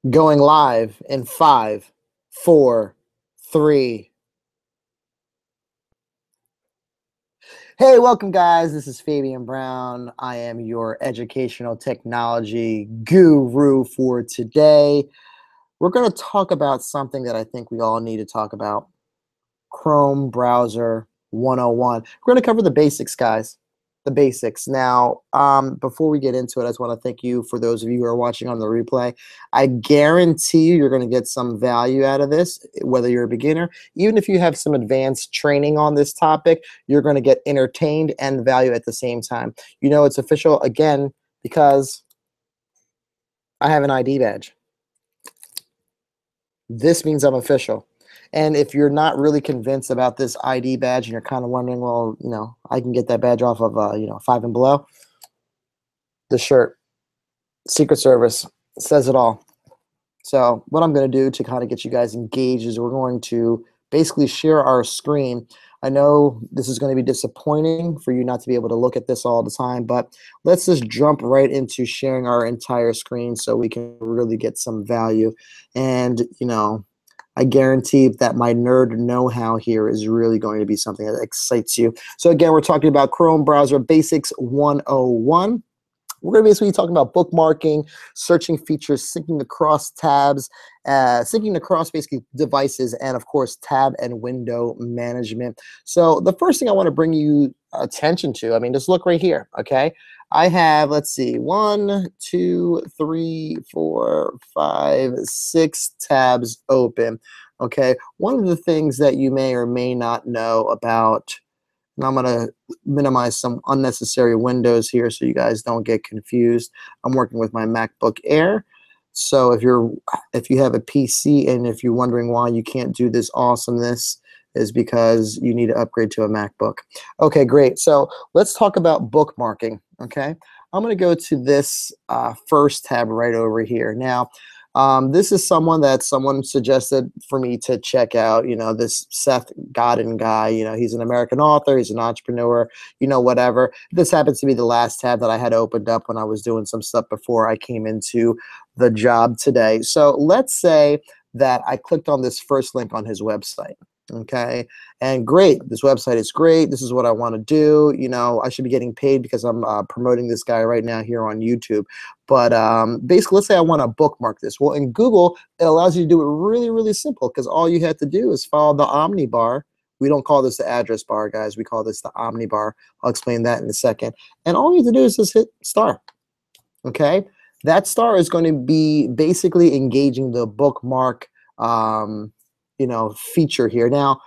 Going live in 5, 4, 3. Hey, welcome, guys. This is Fabian Brown. I am your educational technology guru for today. We're going to talk about something that I think we all need to talk about. Chrome Browser 101. We're going to cover the basics, guys. The basics. Now, before we get into it, I just want to thank you for those of you who are watching on the replay. I guarantee you're going to get some value out of this, whether you're a beginner. Even if you have some advanced training on this topic, you're going to get entertained and value at the same time. You know it's official, again, because I have an ID badge. This means I'm official. And if you're not really convinced about this ID badge and you're kind of wondering, well, I can get that badge off of, 5 and Below, the shirt, Secret Service, says it all. So what I'm going to do to kind of get you guys engaged is we're going to basically share our screen. I know this is going to be disappointing for you not to be able to look at this all the time, but let's just jump right into sharing our entire screen so we can really get some value. And, I guarantee that my nerd know-how here is really going to be something that excites you. So again, we're talking about Chrome Browser Basics 101. We're going to basically be talking about bookmarking, searching features, syncing across tabs, syncing across basically devices, and of course, tab and window management. So the first thing I want to bring you attention to, just look right here, okay? I have, let's see, 1, 2, 3, 4, 5, 6 tabs open, okay? One of the things that you may or may not know about, and I'm going to minimize some unnecessary windows here so you guys don't get confused. I'm working with my MacBook Air. So if you have a PC and if you're wondering why you can't do this awesomeness, is because you need to upgrade to a MacBook. Okay, great. So let's talk about bookmarking, okay? I'm going to go to this first tab right over here. Now, this is someone suggested for me to check out, this Seth Godin guy. He's an American author, he's an entrepreneur, whatever. This happens to be the last tab that I had opened up when I was doing some stuff before I came into the job today. So let's say that I clicked on this first link on his website. Okay, and great, this website is great. This is what I want to do. I should be getting paid because I'm promoting this guy right now here on YouTube. But basically, let's say I want to bookmark this. Well, in Google, it allows you to do it really, really simple because all you have to do is follow the Omni bar. We don't call this the address bar, guys. We call this the Omni bar. I'll explain that in a second. And all you have to do is just hit star. Okay, that star is going to be basically engaging the bookmark feature here. Now,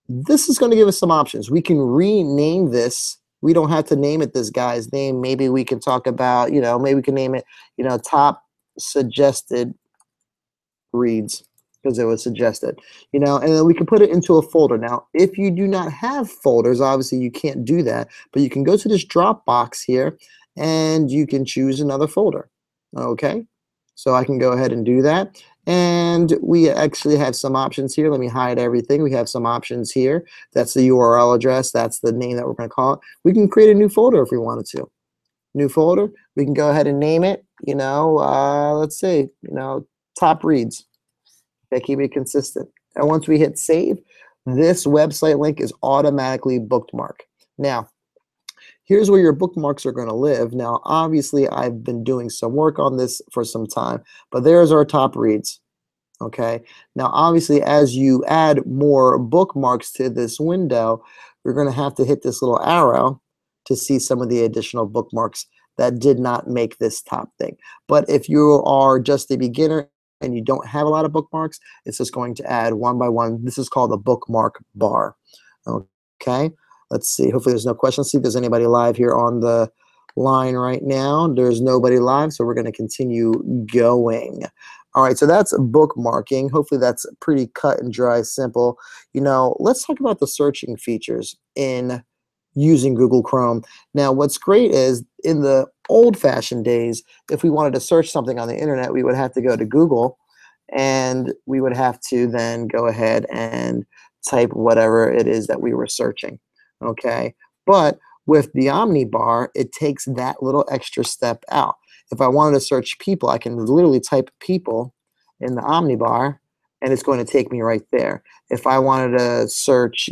this is going to give us some options. We can rename this. We don't have to name it this guy's name. Maybe we can talk about, maybe we can name it, top suggested reads because it was suggested, and then we can put it into a folder. Now, if you do not have folders, obviously you can't do that, but you can go to this drop box here and you can choose another folder. Okay, so I can go ahead and do that. And we actually have some options here. Let me hide everything. We have some options here. That's the URL address. That's the name that we're going to call it. We can create a new folder if we wanted to. New folder. We can go ahead and name it, let's say, top reads. Okay, keep it consistent. And once we hit save, this website link is automatically bookmarked. Now, here's where your bookmarks are going to live. Now, obviously, I've been doing some work on this for some time, but there's our top reads. Okay. Now, obviously, as you add more bookmarks to this window, you're going to have to hit this little arrow to see some of the additional bookmarks that did not make this top thing. But if you are just a beginner and you don't have a lot of bookmarks, it's just going to add one by one. This is called the bookmark bar. Okay. Let's see. Hopefully there's no questions. See if there's anybody live here on the line right now. There's nobody live, so we're going to continue going. All right, so that's bookmarking. Hopefully that's pretty cut and dry, simple. Let's talk about the searching features in using Google Chrome. Now, what's great is in the old-fashioned days, if we wanted to search something on the internet, we would have to go to Google, and we would have to then go ahead and type whatever it is that we were searching. Okay, but with the Omni bar, it takes that little extra step out. If I wanted to search people, I can literally type people in the omnibar, and it's going to take me right there. If I wanted to search,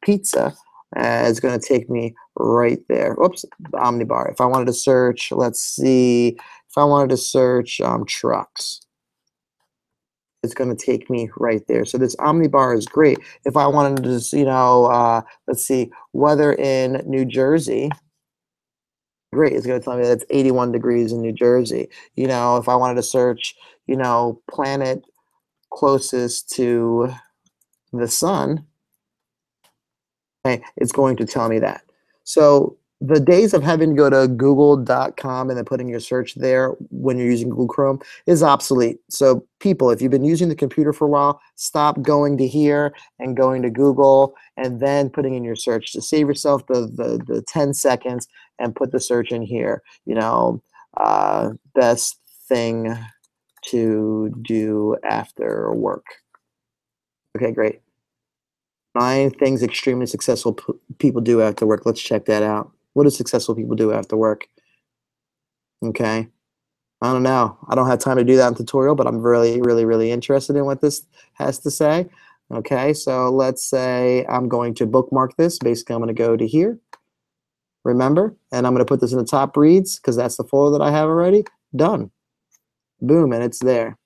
pizza, it's going to take me right there. Oops, the omnibar. If I wanted to search, let's see, if I wanted to search trucks, it's going to take me right there. So this omnibar is great. If I wanted to just, let's see, weather in New Jersey, great. It's going to tell me that it's 81 degrees in New Jersey. If I wanted to search, planet closest to the sun, okay, it's going to tell me that. So the days of having to go to google.com and then putting your search there when you're using Google Chrome is obsolete. So people, if you've been using the computer for a while, stop going to here and going to Google and then putting in your search. To save yourself the 10 seconds and put the search in here. Best thing to do after work. Okay, great. 9 things extremely successful people do after work. Let's check that out. What do successful people do after work? Okay. I don't know. I don't have time to do that in tutorial, but I'm really, really, really interested in what this has to say. Okay, so let's say I'm going to bookmark this. Basically, I'm going to go to here, remember, and I'm going to put this in the top reads because that's the folder that I have already. Done. Boom, and it's there.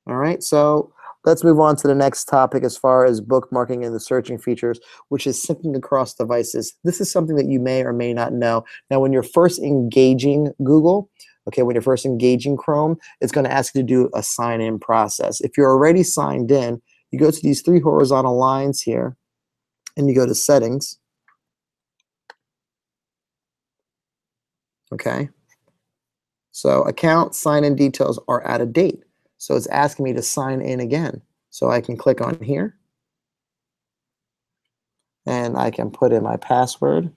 All right, so let's move on to the next topic as far as bookmarking and the searching features, which is syncing across devices. This is something that you may or may not know. Now, when you're first engaging Google, okay, when you're first engaging Chrome, it's going to ask you to do a sign-in process. If you're already signed in, you go to these 3 horizontal lines here, and you go to Settings, okay? So account sign-in details are out of date. So it's asking me to sign in again. So I can click on here and I can put in my password.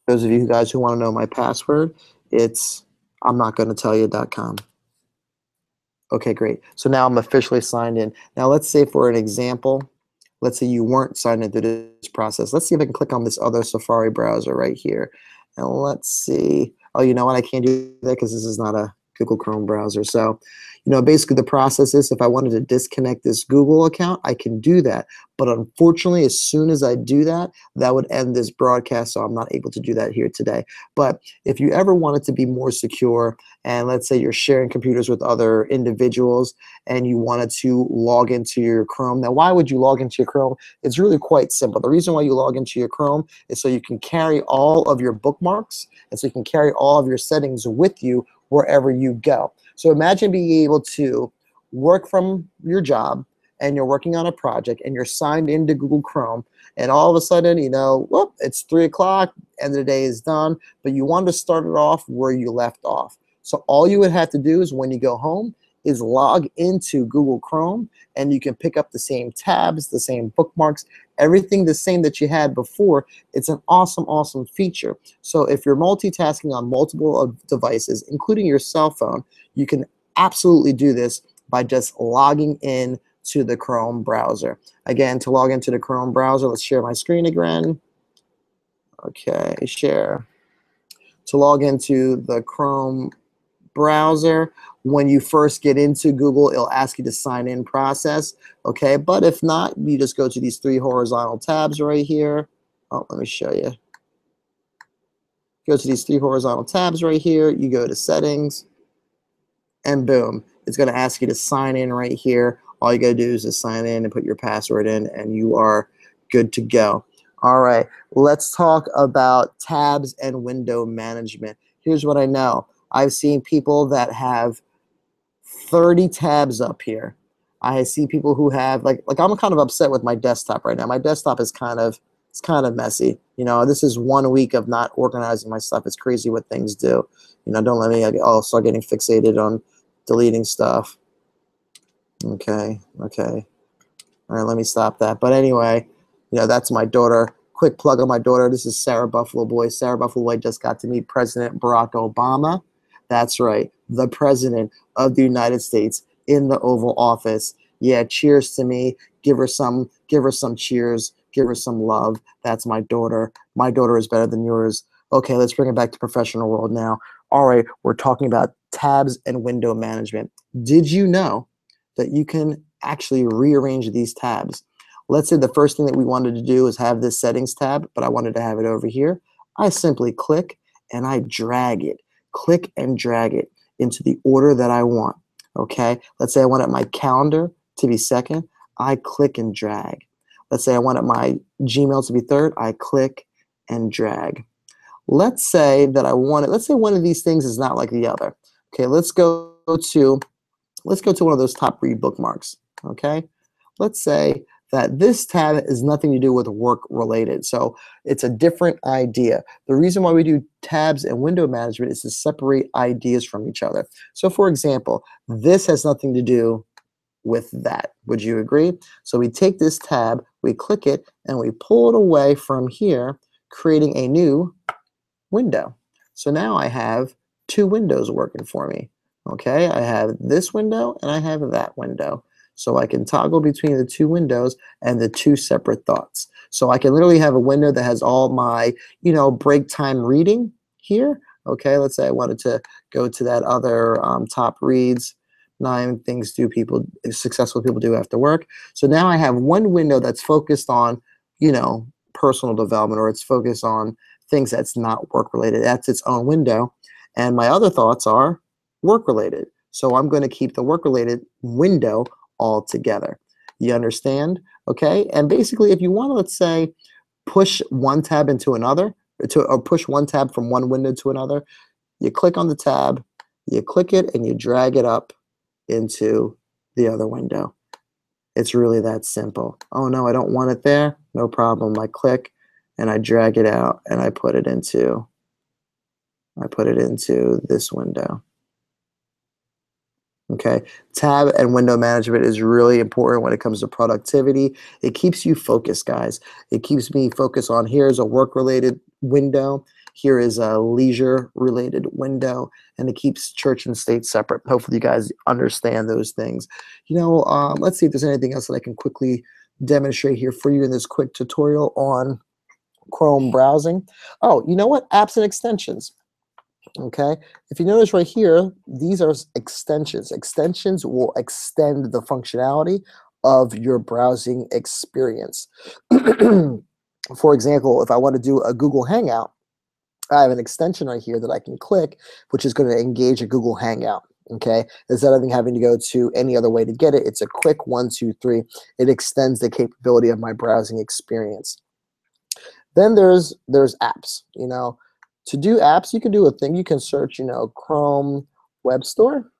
Those of you guys who want to know my password, it's I'm not going to tell you.com. Okay, great. So now I'm officially signed in. Now let's say for an example, let's say you weren't signed into this process. Let's see if I can click on this other Safari browser right here. And let's see. Oh, you know what? I can't do that because this is not a Google Chrome browser. So, basically the process is if I wanted to disconnect this Google account, I can do that. But unfortunately, as soon as I do that, that would end this broadcast, so I'm not able to do that here today. But if you ever want it to be more secure, and let's say you're sharing computers with other individuals and you wanted to log into your Chrome. Now, why would you log into your Chrome? It's really quite simple. The reason why you log into your Chrome is so you can carry all of your bookmarks and so you can carry all of your settings with you wherever you go. So imagine being able to work from your job and you're working on a project and you're signed into Google Chrome and all of a sudden, whoop, it's 3 o'clock, end of the day is done, but you want to start it off where you left off. So all you would have to do is when you go home is log into Google Chrome and you can pick up the same tabs, the same bookmarks, everything the same that you had before. It's an awesome, awesome feature. So if you're multitasking on multiple devices, including your cell phone, you can absolutely do this by just logging in to the Chrome browser. Again, to log into the Chrome browser, let's share my screen again. Okay, share. To log into the Chrome browser, when you first get into Google, it'll ask you to sign in process, okay? But if not, you just go to these 3 horizontal tabs right here. Oh, let me show you. Go to these 3 horizontal tabs right here. You go to Settings, and boom, it's going to ask you to sign in right here. All you got to do is just sign in and put your password in, and you are good to go. All right, let's talk about tabs and window management. Here's what I know. I've seen people that have 30 tabs up here. I see people who have like I'm kind of upset with my desktop right now. My desktop is kind of messy. This is 1 week of not organizing my stuff. It's crazy what things do. Don't let me start getting fixated on deleting stuff. Okay. All right, let me stop that. But anyway, that's my daughter. Quick plug on my daughter. This is Sarah Buffalo Boy. Sarah Buffalo Boy just got to meet President Barack Obama. That's right, the President of the United States in the Oval Office. Yeah, cheers to me. Give her some cheers. Give her some love. That's my daughter. My daughter is better than yours. Okay, let's bring it back to professional world now. All right, we're talking about tabs and window management. Did you know that you can actually rearrange these tabs? Let's say the first thing that we wanted to do is have this settings tab, but I wanted to have it over here. I simply click and I drag it, click and drag it into the order that I want. Okay, let's say I wanted my calendar to be second. I click and drag. Let's say I wanted my Gmail to be third. I click and drag. Let's say that let's say one of these things is not like the other. Okay, let's go to one of those top read bookmarks. Okay, let's say that this tab is nothing to do with work related. So it's a different idea. The reason why we do tabs and window management is to separate ideas from each other. So for example, this has nothing to do with that. Would you agree? So we take this tab, we click it, and we pull it away from here, creating a new window. So now I have two windows working for me. Okay, I have this window and I have that window. So I can toggle between the two windows and the two separate thoughts. So I can literally have a window that has all my, break time reading here. Okay, let's say I wanted to go to that other top reads, 9 things successful people do after work. So now I have one window that's focused on, personal development, or it's focused on things that's not work related. That's its own window. And my other thoughts are work related. So I'm going to keep the work related window all together. You understand? Okay. And basically, if you want to, let's say, push one tab into another, or push one tab from one window to another, you click on the tab, you click it, and you drag it up into the other window. It's really that simple. Oh no, I don't want it there. No problem. I click and I drag it out and I put it into this window. Okay, tab and window management is really important when it comes to productivity. It keeps you focused, guys. It keeps me focused on, here's a work-related window, here is a leisure-related window, and it keeps church and state separate. Hopefully you guys understand those things. Let's see if there's anything else that I can quickly demonstrate here for you in this quick tutorial on Chrome browsing. Oh, you know what? Apps and extensions. Okay, if you notice right here, these are extensions. Extensions will extend the functionality of your browsing experience. For example, if I want to do a Google Hangout, I have an extension right here that I can click, which is going to engage a Google Hangout. Okay, instead of having to go to any other way to get it, it's a quick 1, 2, 3. It extends the capability of my browsing experience. Then there's apps. To do apps, you can do a thing. You can search, Chrome Web Store.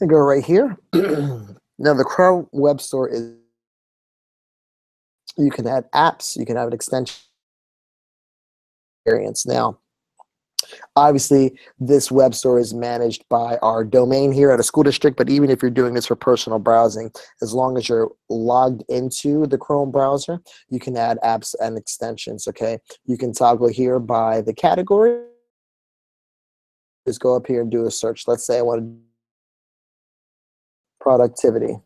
And go right here. Now, the Chrome Web Store is, you can add apps, you can have an extension experience. Now, obviously, this web store is managed by our domain here at a school district, but even if you're doing this for personal browsing, as long as you're logged into the Chrome browser, you can add apps and extensions, okay? You can toggle here by the category. Just go up here and do a search. Let's say I want to productivity.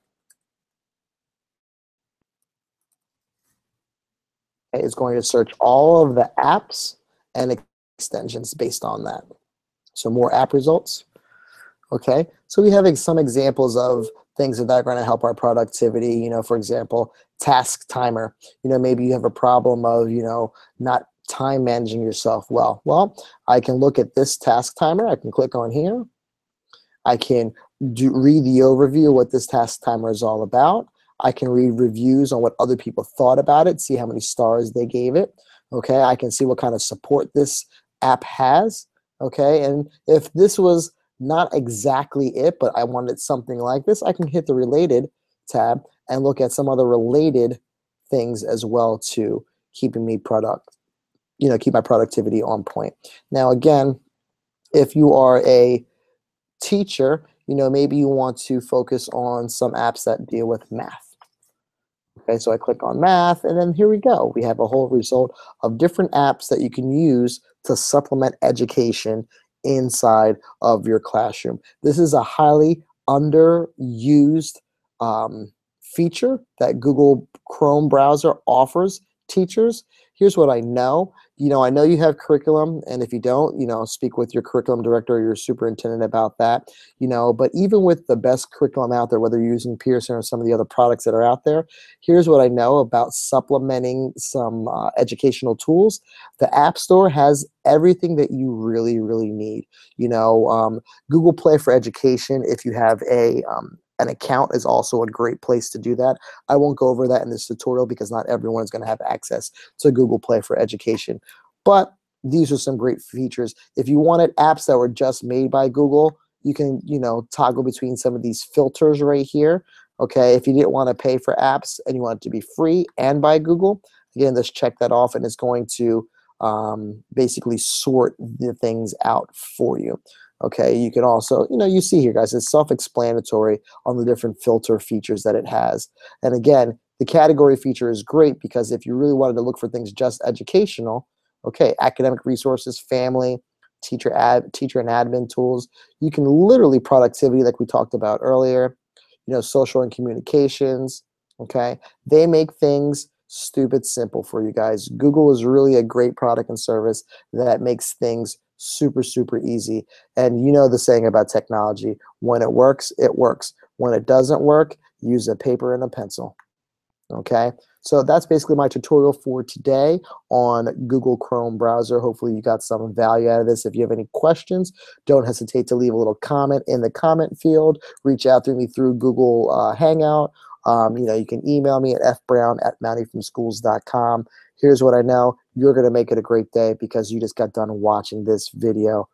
Okay, it's going to search all of the apps and extensions based on that. So more app results. Okay, so we have some examples of things that are going to help our productivity. For example, task timer. Maybe you have a problem of, not time managing yourself well. Well, I can look at this task timer. I can click on here. I can read the overview of what this task timer is all about. I can read reviews on what other people thought about it, see how many stars they gave it. Okay, I can see what kind of support this app has. Okay, and if this was not exactly it, but I wanted something like this, I can hit the related tab and look at some other related things as well to keeping me keep my productivity on point. Now, again, if you are a teacher, maybe you want to focus on some apps that deal with math. Okay, so I click on math, and then here we go. We have a whole result of different apps that you can use to supplement education inside of your classroom. This is a highly underused feature that Google Chrome browser offers teachers, here's what I know. I know you have curriculum, and if you don't, speak with your curriculum director or your superintendent about that. But even with the best curriculum out there, whether you're using Pearson or some of the other products that are out there, here's what I know about supplementing some educational tools. The App Store has everything that you really, really need. Google Play for Education, if you have an account, is also a great place to do that. I won't go over that in this tutorial because not everyone is going to have access to Google Play for Education. But these are some great features. If you wanted apps that were just made by Google, you can, toggle between some of these filters right here. Okay, if you didn't want to pay for apps and you want it to be free and by Google, again, just check that off and it's going to basically sort the things out for you. Okay, you can also, you see here, guys, it's self-explanatory on the different filter features that it has. And again, the category feature is great because if you really wanted to look for things just educational, okay, academic resources, family, teacher and admin tools, you can literally productivity like we talked about earlier, social and communications, okay? They make things stupid simple for you guys. Google is really a great product and service that makes things super, super easy. And you know the saying about technology, when it works, it works. When it doesn't work, use a paper and a pencil. Okay, so that's basically my tutorial for today on Google Chrome browser. Hopefully you got some value out of this. If you have any questions, don't hesitate to leave a little comment in the comment field. Reach out to me through Google Hangout. You can email me at fbrown@mountingfromschools.com. Here's what I know. You're going to make it a great day because you just got done watching this video.